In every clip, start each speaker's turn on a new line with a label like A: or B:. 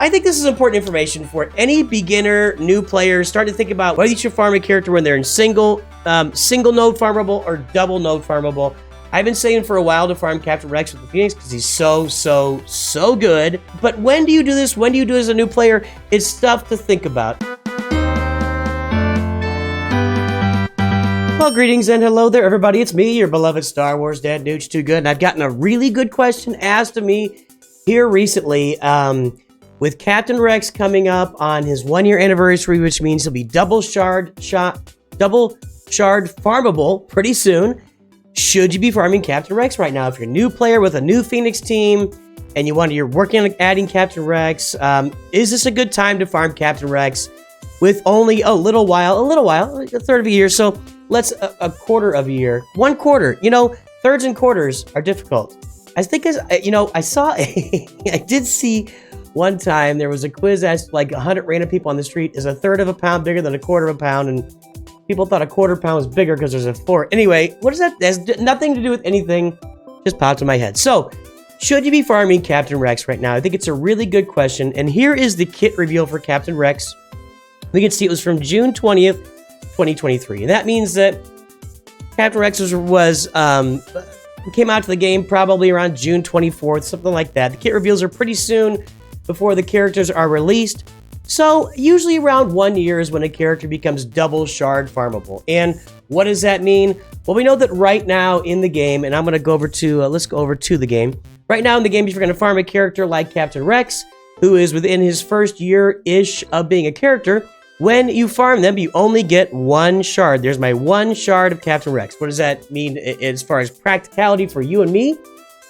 A: I think this is important information for any beginner, new players starting to think about whether you should farm a character when they're in single node farmable or double node farmable. I've been saying for a while to farm Captain Rex with the Phoenix because he's so good. But when do you do this? When do you do it as a new player? It's stuff to think about. Well, greetings and hello there, everybody. It's me, your beloved Star Wars Dad, Nooch Too Good, and I've gotten a really good question asked of me here recently. With Captain Rex coming up on his 1-year anniversary, which means he'll be double shard farmable pretty soon. Should you be farming Captain Rex right now? If you're a new player with a new Phoenix team and you're working on adding Captain Rex, is this a good time to farm Captain Rex with only a little while, a third of a year? So let's a quarter of a year, 1 quarter. You know, thirds and quarters are difficult. I think I did see one time there was a quiz asked like 100 random people on the street, is a third of a pound bigger than a quarter of a pound? And people thought a quarter pound was bigger because there's a 4. Anyway, what is that? That has nothing to do with anything. Just popped in my head. So, should you be farming Captain Rex right now? I think it's a really good question. And here is the kit reveal for Captain Rex. We can see it was from June 20th, 2023. And that means that Captain Rex came out to the game probably around June 24th, something like that. The kit reveals are pretty soon before the characters are released. So usually around 1 year is when a character becomes double shard farmable. And what does that mean? Well, we know that right now in the game, and I'm going to go over to, let's go over to the game. Right now in the game, if you're going to farm a character like Captain Rex, who is within his first year-ish of being a character, when you farm them, you only get 1 shard. There's my 1 shard of Captain Rex. What does that mean as far as practicality for you and me?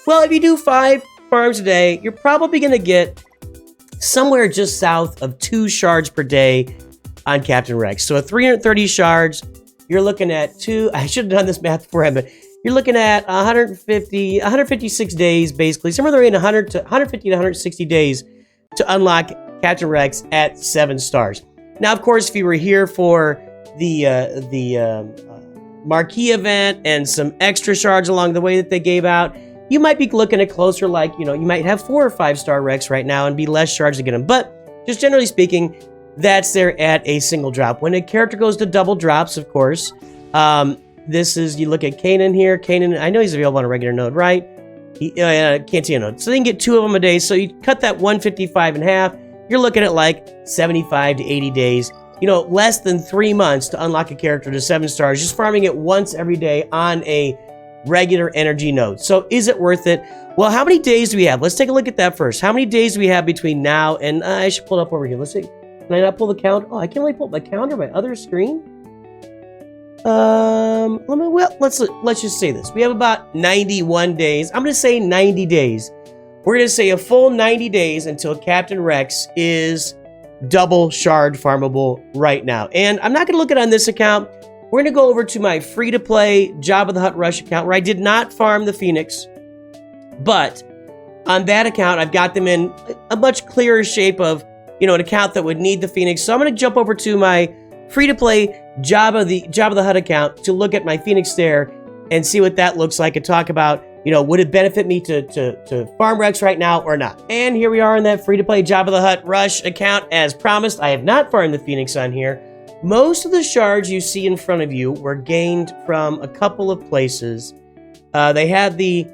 A: Well, if you do 5 farms a day, you're probably going to get somewhere just south of 2 shards per day on Captain Rex. So at 330 shards, you're looking at I should have done this math beforehand, but you're looking at 156 days, basically, somewhere in 150 to 160 days to unlock Captain Rex at 7 stars. Now, of course, if you were here for the marquee event and some extra shards along the way that they gave out, you might be looking at closer, like, you might have 4 or 5 star Rex right now and be less shards to get them. But just generally speaking, that's there at a single drop. When a character goes to double drops, of course, this is, you look at Kanan here. Kanan, I know he's available on a regular node, right? Can't see a node. So they can get 2 of them a day. So you cut that 155 in half. You're looking at like 75 to 80 days. Less than 3 months to unlock a character to 7 stars. Just farming it once every day on a regular energy node. So is it worth it? Well, how many days do we have? Let's take a look at that first. How many days do we have between now and I should pull it up over here. Let's see. Can I not pull the calendar? Oh, I can't really pull up my calendar, my other screen. Let's just say this. We have about 91 days. I'm going to say 90 days. We're going to say a full 90 days until Captain Rex is double shard farmable right now. And I'm not going to look at it on this account. We're going to go over to my free-to-play Jabba the Hutt Rush account where I did not farm the Phoenix. But on that account, I've got them in a much clearer shape of, an account that would need the Phoenix. So I'm going to jump over to my free-to-play Jabba the Hutt account to look at my Phoenix there and see what that looks like and talk about, would it benefit me to farm Rex right now or not? And here we are in that free-to-play Jabba the Hutt Rush account. As promised, I have not farmed the Phoenix on here. Most of the shards you see in front of you were gained from a couple of places. They had the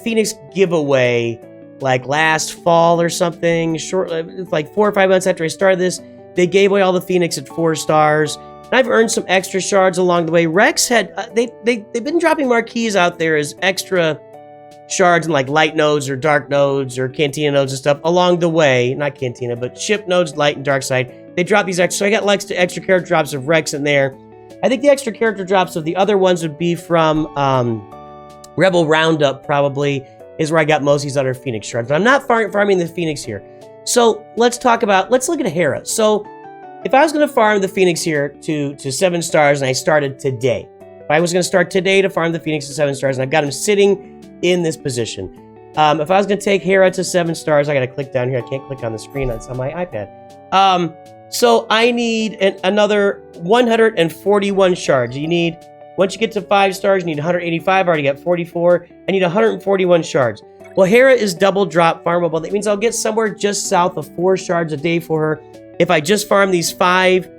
A: Phoenix giveaway like last fall or something, like 4 or 5 months after I started this. They gave away all the Phoenix at 4 stars. And I've earned some extra shards along the way. Rex had they've been dropping marquees out there as extra shards in like light nodes or dark nodes or cantina nodes and stuff along the way. Not cantina, but ship nodes, light and dark side. They drop these extra, so I got like extra character drops of Rex in there. I think the extra character drops of the other ones would be from Rebel Roundup, probably, is where I got most of these other Phoenix shards. But I'm not farming the Phoenix here. So let's look at Hera. So if I was going to farm the Phoenix here to 7 stars and I started today, if I was going to start today to farm the Phoenix to 7 stars and I've got him sitting in this position, if I was going to take Hera to 7 stars, I got to click down here. I can't click on the screen. It's on my iPad. So I need another 141 shards. Once you get to 5 stars, you need 185. I already got 44. I need 141 shards. Well, Hera is double drop farmable. That means I'll get somewhere just south of 4 shards a day for her if I just farm these 5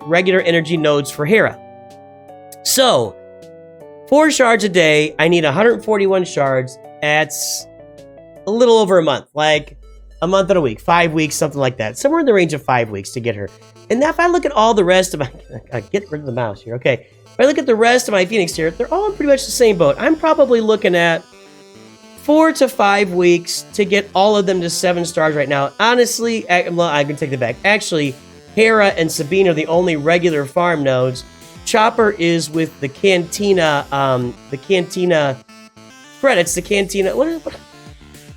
A: regular energy nodes for Hera. So, 4 shards a day, I need 141 shards. That's a little over a month, like a month and a week, 5 weeks, something like that. Somewhere in the range of 5 weeks to get her. And if I look at all the rest of my... get rid of the mouse here, okay. If I look at the rest of my Phoenix here, they're all in pretty much the same boat. I'm probably looking at 4 to 5 weeks to get all of them to 7 stars right now. Honestly, I can take that back. Actually, Hera and Sabine are the only regular farm nodes. Chopper is with the Cantina credits, the Cantina... What?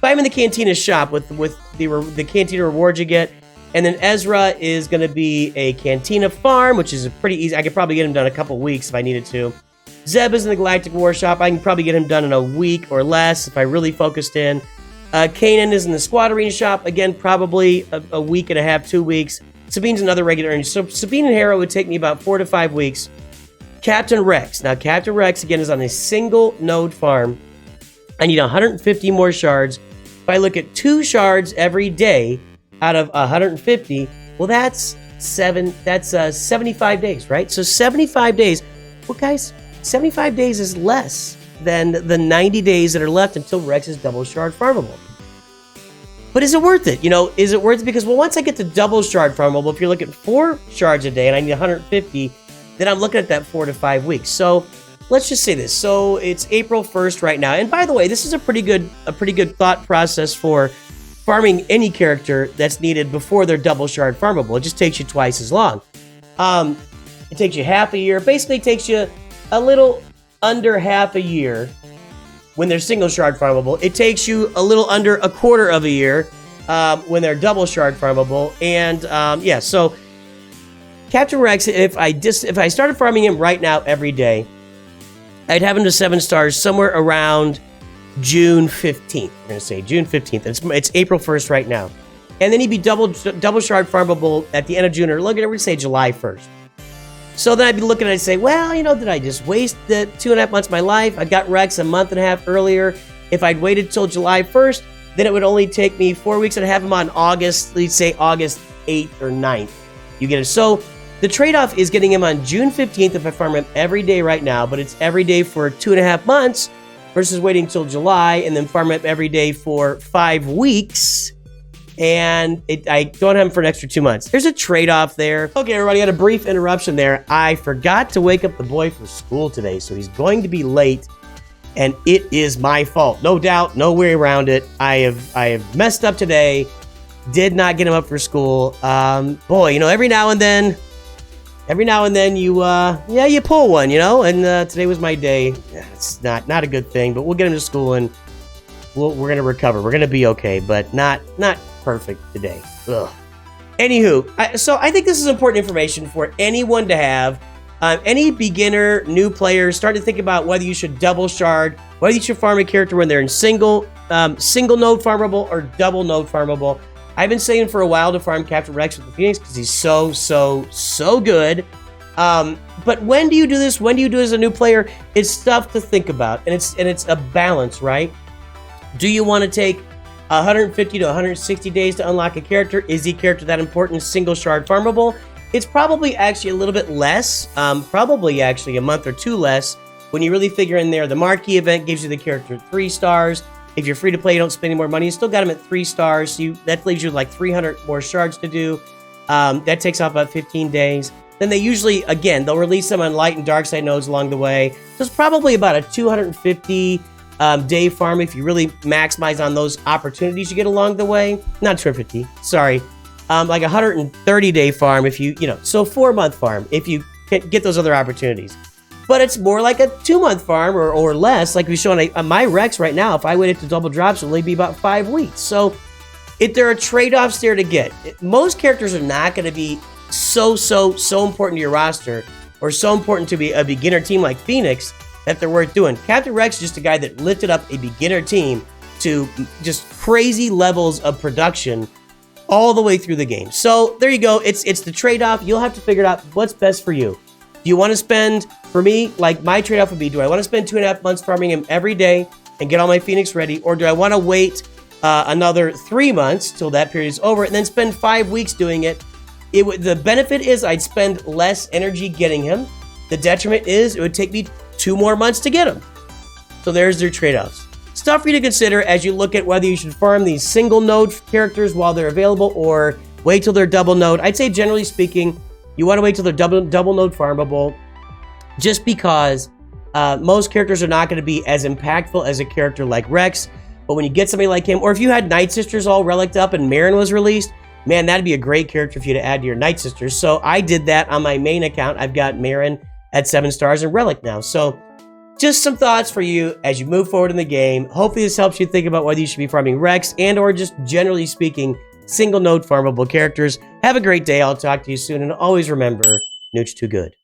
A: I'm in the Cantina shop with the Cantina rewards you get. And then Ezra is going to be a Cantina farm, which is pretty easy. I could probably get him done in a couple weeks if I needed to. Zeb is in the Galactic War shop. I can probably get him done in a week or less if I really focused in. Kanan is in the Squad Arena shop. Again, probably a week and a half, 2 weeks. Sabine's another regular energy. So Sabine and Hera would take me about 4 to 5 weeks. Captain Rex. Now, Captain Rex, again, is on a single node farm. I need 150 more shards. If I look at 2 shards every day out of 150, well, that's 75 days, right? So 75 days. Well, guys, 75 days is less than the 90 days that are left until Rex is double shard farmable. But is it worth it? You know, is it worth it? Because, well, once I get to double shard farmable, if you're looking at 4 shards a day and I need 150, then I'm looking at that 4 to 5 weeks. So let's just say this. So it's April 1st right now. And by the way, this is a pretty good thought process for farming any character that's needed before they're double shard farmable. It just takes you twice as long. It takes you half a year. Basically, it takes you a little under half a year when they're single shard farmable. It takes you a little under a quarter of a year when they're double shard farmable. And yeah, so Captain Rex, if I started farming him right now every day, I'd have him to 7 stars somewhere around June 15th. We're going to say June 15th. It's April 1st right now. And then he'd be double shard farmable at the end of June, or look at it, we'd say July 1st. So then I'd be looking at it and say, well, you know, did I just waste the 2.5 months of my life? I got Rex a month and a half earlier. If I'd waited till July 1st, then it would only take me 4 weeks and have him on August, let's say August 8th or 9th. You get it? So the trade-off is getting him on June 15th if I farm him every day right now, but it's every day for 2.5 months versus waiting till July and then farm him every day for 5 weeks. And I don't have him for an extra 2 months. There's a trade-off there. Okay, everybody, I had a brief interruption there. I forgot to wake up the boy for school today, so he's going to be late, and it is my fault. No doubt, no way around it. I have messed up today. Did not get him up for school. Boy, you know, every now and then you pull one, you know, and today was my day. It's not a good thing, but we'll get him to school and we're going to recover. We're going to be okay, but not perfect today. Ugh. Anywho, so I think this is important information for anyone to have. Any beginner, new player, start to think about whether you should double shard, whether you should farm a character when they're in single node farmable or double node farmable. I've been saying for a while to farm Captain Rex with the Phoenix because he's so good. But when do you do this? When do you do it as a new player? It's stuff to think about, and it's a balance, right? Do you want to take 150 to 160 days to unlock a character? Is the character that important, single shard farmable? It's probably actually a little bit less, probably actually a month or 2 less when you really figure in there. The marquee event gives you the character 3 stars. If you're free to play, you don't spend any more money. You still got them at 3 stars. So that leaves you like 300 more shards to do. That takes off about 15 days. Then they usually, again, they'll release them on light and dark side nodes along the way. So it's probably about a 250 day farm if you really maximize on those opportunities you get along the way. Not 250, sorry. Like a 130 day farm if you know, so 4-month farm if you can get those other opportunities. But it's more like a 2-month farm or less, like we show on my Rex right now. If I waited to double drops, it'll only be about 5 weeks. So there are trade-offs there to get. Most characters are not going to be so important to your roster or so important to be a beginner team like Phoenix that they're worth doing. Captain Rex is just a guy that lifted up a beginner team to just crazy levels of production all the way through the game. So there you go. It's the trade-off. You'll have to figure out what's best for you. Do you want to spend, for me, like my trade-off would be, do I want to spend 2.5 months farming him every day and get all my Phoenix ready? Or do I want to wait another 3 months till that period is over and then spend 5 weeks doing it? The benefit is I'd spend less energy getting him. The detriment is it would take me 2 more months to get him. So there's their trade-offs. Stuff for you to consider as you look at whether you should farm these single node characters while they're available or wait till they're double node. I'd say generally speaking, you want to wait till they're double node farmable, just because most characters are not going to be as impactful as a character like Rex. But when you get somebody like him, or if you had Night Sisters all relicked up and Marin was released, man, that'd be a great character for you to add to your Night Sisters. So I did that on my main account. I've got Marin at 7 stars and Relic now. So just some thoughts for you as you move forward in the game. Hopefully this helps you think about whether you should be farming Rex and or just generally speaking, single node farmable characters. Have a great day. I'll talk to you soon. And always remember, Nooch too good.